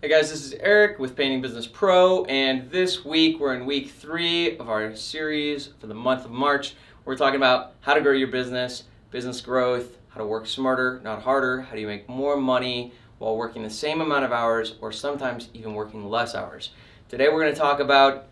Hey guys, this is Eric with Painting Business Pro, and this week we're in week 3 of our series for the month of March. We're talking about how to grow your business, business growth, how to work smarter, not harder, how do you make more money while working the same amount of hours or sometimes even working less hours. Today we're going to talk about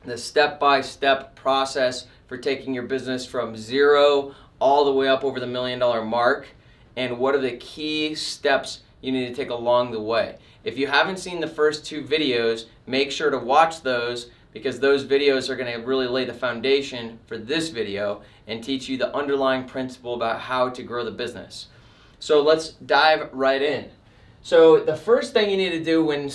the step-by-step process for taking your business from zero all the way up over the $1 million mark, and what are the key steps you need to take along the way. If you haven't seen the first 2 videos, make sure to watch those because those videos are going to really lay the foundation for this video and teach you the underlying principle about how to grow the business. So let's dive right in. So the first thing you need to do when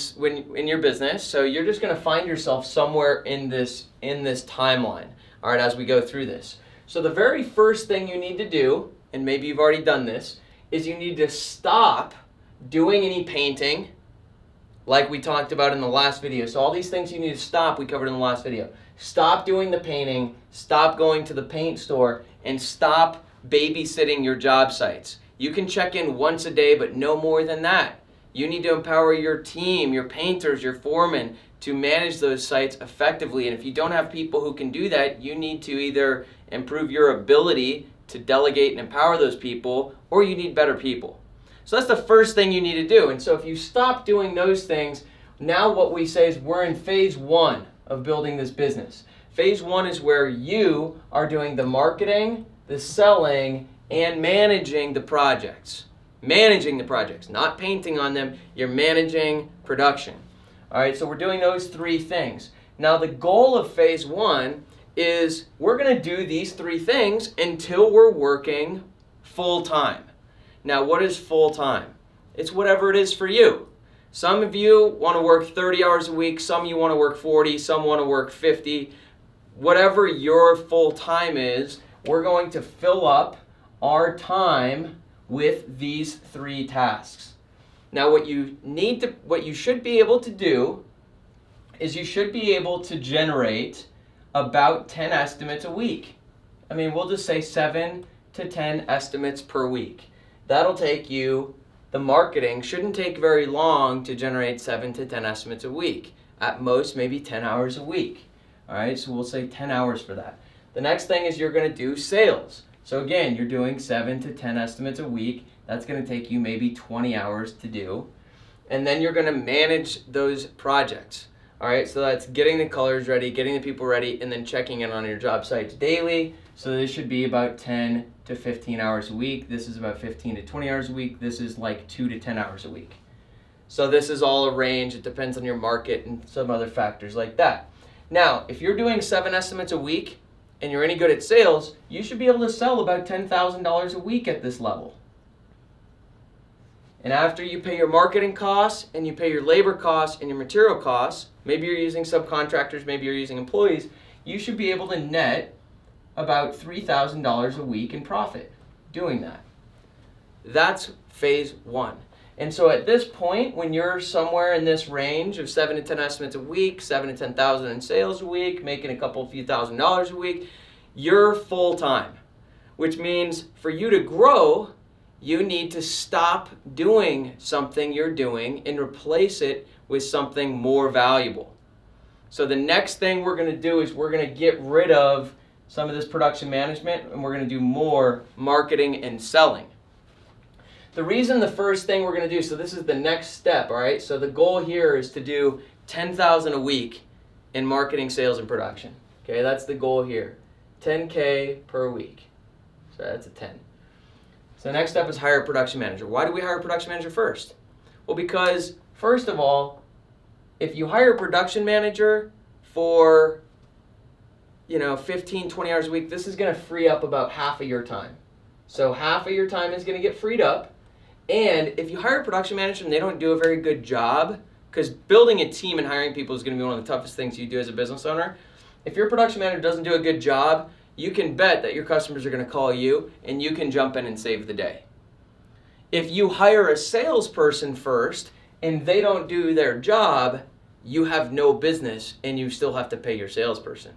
in your business, so you're just going to find yourself somewhere in this timeline, all right, as we go through this. So the very first thing you need to do, and maybe you've already done this, is you need to stop doing any painting like we talked about in the last video. So all these things you need to stop, we covered in the last video. Stop doing the painting, stop going to the paint store, and stop babysitting your job sites. You can check in once a day, but no more than that. You need to empower your team, your painters, your foremen to manage those sites effectively. And if you don't have people who can do that, you need to either improve your ability to delegate and empower those people, or you need better people. So that's the first thing you need to do. And so if you stop doing those things, now what we say is we're in phase 1 of building this business. Phase 1 is where you are doing the marketing, the selling, and managing the projects. Managing the projects, not painting on them. You're managing production. All right, so we're doing those 3 things. Now the goal of phase 1 is we're going to do these 3 things until we're working full time. Now, what is full time? It's whatever it is for you. Some of you want to work 30 hours a week, some of you want to work 40, some want to work 50. Whatever your full time is, we're going to fill up our time with these 3 tasks. Now, what you should be able to do is you should be able to generate about 10 estimates a week. I mean, we'll just say 7 to 10 estimates per week. That'll take you, the marketing shouldn't take very long to generate 7 to 10 estimates a week. At most, maybe 10 hours a week. All right, so we'll say 10 hours for that. The next thing is you're going to do sales. So again, you're doing 7 to 10 estimates a week. That's going to take you maybe 20 hours to do. And then you're going to manage those projects. All right, so that's getting the colors ready, getting the people ready, and then checking in on your job sites daily. So this should be about 10 to 15 hours a week. This is about 15 to 20 hours a week. This is like 2 to 10 hours a week. So this is all a range. It depends on your market and some other factors like that. Now, if you're doing 7 estimates a week and you're any good at sales, you should be able to sell about $10,000 a week at this level. And after you pay your marketing costs and you pay your labor costs and your material costs, maybe you're using subcontractors, maybe you're using employees, you should be able to net about $3,000 a week in profit doing that. That's phase 1. And so at this point, when you're somewhere in this range of 7 to 10 estimates a week, 7 to 10,000 in sales a week, making a few $1,000s a week, you're full time, which means for you to grow, you need to stop doing something you're doing and replace it with something more valuable. So the next thing we're going to do is we're going to get rid of some of this production management, and we're going to do more marketing and selling. The reason the first thing we're going to do, so this is the next step, all right? So the goal here is to do 10,000 a week in marketing, sales, and production. Okay, that's the goal here. 10K per week. So that's a 10. So the next step is hire a production manager. Why do we hire a production manager first? Well, because first of all, if you hire a production manager for 15, 20 hours a week, this is going to free up about half of your time. So half of your time is going to get freed up. And if you hire a production manager and they don't do a very good job, because building a team and hiring people is going to be one of the toughest things you do as a business owner. If your production manager doesn't do a good job, you can bet that your customers are going to call you and you can jump in and save the day. If you hire a salesperson first and they don't do their job, you have no business and you still have to pay your salesperson.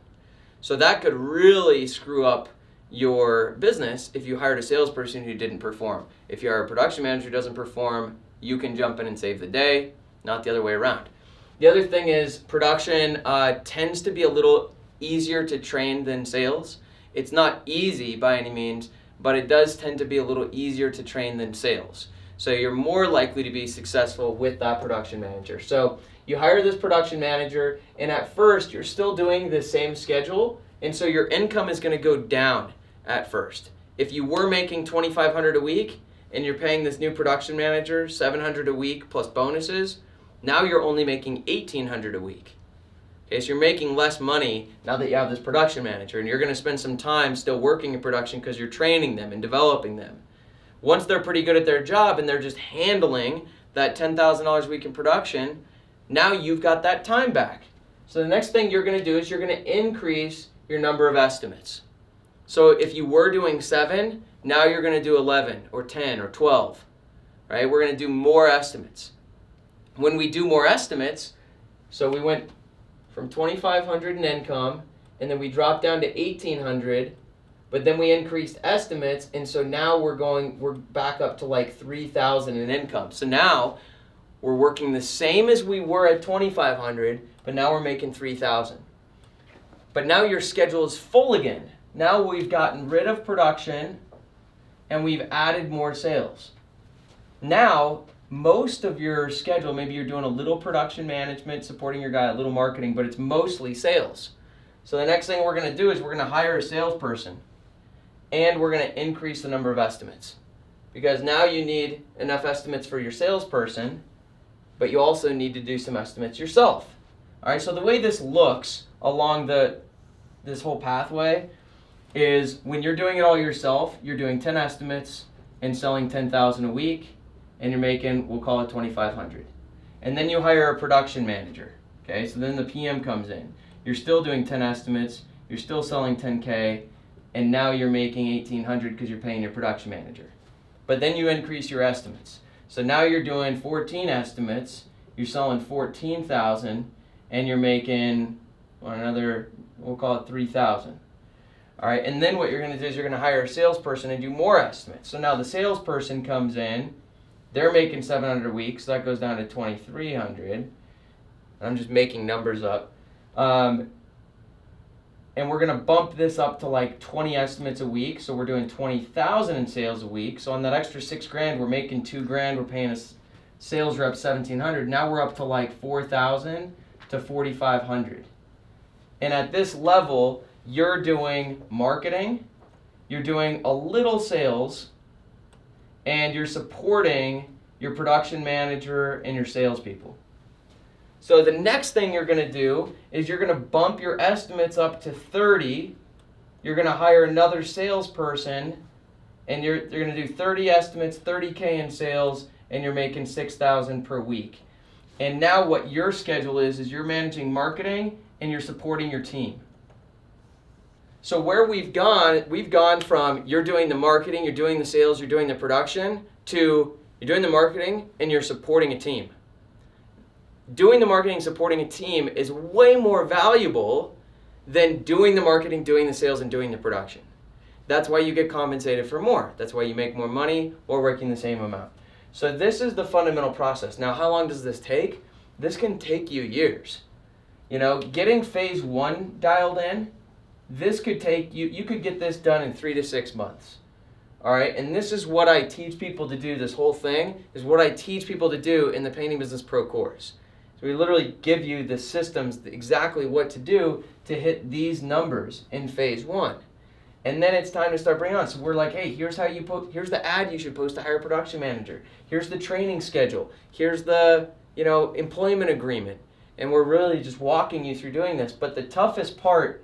So that could really screw up your business if you hired a salesperson who didn't perform. If you hire a production manager who doesn't perform, you can jump in and save the day. not the other way around. The other thing is production tends to be a little easier to train than sales. It's not easy by any means, but it does tend to be a little easier to train than sales. So you're more likely to be successful with that production manager. So you hire this production manager, and at first you're still doing the same schedule, and so your income is going to go down at first. If you were making $2,500 a week and you're paying this new production manager $700 a week plus bonuses, now you're only making $1,800 a week. Okay, so you're making less money now that you have this production manager, and you're going to spend some time still working in production because you're training them and developing them. Once they're pretty good at their job and they're just handling that $10,000 a week in production, now you've got that time back. So the next thing you're going to do is you're going to increase your number of estimates. So if you were doing 7, now you're going to do 11 or 10 or 12. Right? We're going to do more estimates. When we do more estimates, so we went from $2,500 in income, and then we dropped down to $1,800, but then we increased estimates, and so now we're back up to like $3,000 in income. So now we're working the same as we were at $2,500, but now we're making $3,000. But now your schedule is full again. Now we've gotten rid of production, and we've added more sales. Now, most of your schedule, maybe you're doing a little production management, supporting your guy, a little marketing, but it's mostly sales. So the next thing we're going to do is we're going to hire a salesperson, and we're going to increase the number of estimates. Because now you need enough estimates for your salesperson, but you also need to do some estimates yourself. All right, so the way this looks along this whole pathway is when you're doing it all yourself, you're doing 10 estimates and selling $10,000 a week, and you're making, we'll call it $2,500. And then you hire a production manager. Okay, so then the PM comes in. You're still doing 10 estimates, you're still selling $10K, and now you're making $1,800 because you're paying your production manager. But then you increase your estimates. So now you're doing 14 estimates, you're selling $14,000, and you're making another, we'll call it $3,000. All right, and then what you're going to do is you're going to hire a salesperson and do more estimates. So now the salesperson comes in, they're making $700 a week, so that goes down to $2,300. I'm just making numbers up. And we're going to bump this up to like 20 estimates a week, so we're doing $20,000 in sales a week. So on that extra $6,000, we're making $2,000. We're paying a sales rep $1,700. Now we're up to like $4,000 to $4,500. And at this level, you're doing marketing, you're doing a little sales, and you're supporting your production manager and your salespeople. So the next thing you're going to do is you're going to bump your estimates up to 30. You're going to hire another salesperson, and you're going to do 30 estimates, $30K in sales, and you're making $6,000 per week. And now what your schedule is you're managing marketing and you're supporting your team. So where we've gone from you're doing the marketing, you're doing the sales, you're doing the production, to you're doing the marketing and you're supporting a team. Doing the marketing and supporting a team is way more valuable than doing the marketing, doing the sales, and doing the production. That's why you get compensated for more. That's why you make more money while working the same amount. So this is the fundamental process. Now, how long does this take? This can take you years. You know, getting phase 1 dialed in, this could take you could get this done in 3 to 6 months. All right, and this is what I teach people to do. This whole thing is what I teach people to do in the Painting Business Pro course. So we literally give you the systems, exactly what to do to hit these numbers in phase 1. And then it's time to start bringing on. So we're like, hey, here's how you here's the ad you should post to hire a production manager. Here's the training schedule. Here's the, employment agreement. And we're really just walking you through doing this. But the toughest part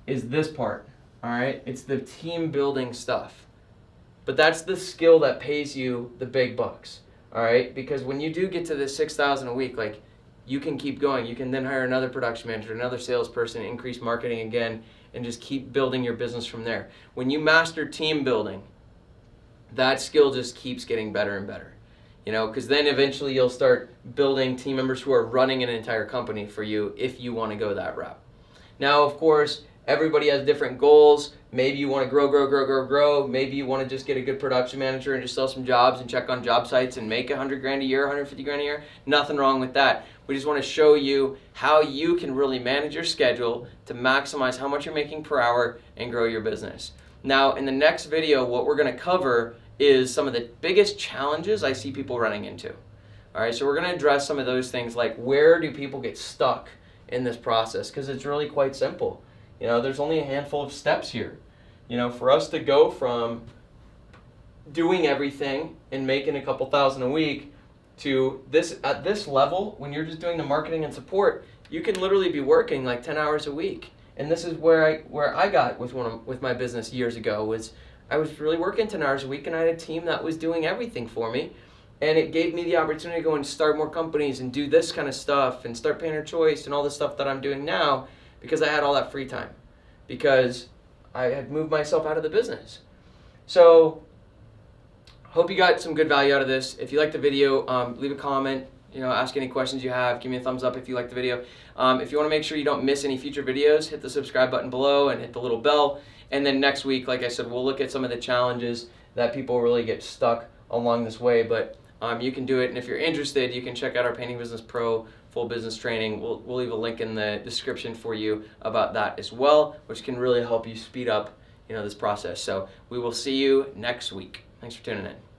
is this part, all right? It's the team building stuff. But that's the skill that pays you the big bucks, all right? Because when you do get to this $6,000 a week, like, you can keep going. You can then hire another production manager, another salesperson, increase marketing again, and just keep building your business from there. When you master team building, that skill just keeps getting better and better. Because then eventually you'll start building team members who are running an entire company for you if you want to go that route. Now, of course, Everybody has different goals. Maybe you want to grow. Maybe you want to just get a good production manager and just sell some jobs and check on job sites and make $100,000 a year, $150,000 a year. Nothing wrong with that. We just want to show you how you can really manage your schedule to maximize how much you're making per hour and grow your business. Now, in the next video, what we're going to cover is some of the biggest challenges I see people running into. All right, so we're going to address some of those things, like where do people get stuck in this process, because it's really quite simple. There's only a handful of steps here. For us to go from doing everything and making a couple thousand a week to this, at this level, when you're just doing the marketing and support, you can literally be working like 10 hours a week. And this is where I got with my business years ago. Was I was really working 10 hours a week, and I had a team that was doing everything for me. And it gave me the opportunity to go and start more companies and do this kind of stuff and start Painter Choice and all the stuff that I'm doing now, because I had all that free time, because I had moved myself out of the business. So hope you got some good value out of this. If you liked the video, leave a comment, ask any questions you have, give me a thumbs up if you liked the video. If you want to make sure you don't miss any future videos, hit the subscribe button below and hit the little bell. And then next week, like I said, we'll look at some of the challenges that people really get stuck along this way, but you can do it. And if you're interested, you can check out our Painting Business Pro full business training. We'll leave a link in the description for you about that as well, which can really help you speed up this process. So we will see you next week. Thanks for tuning in.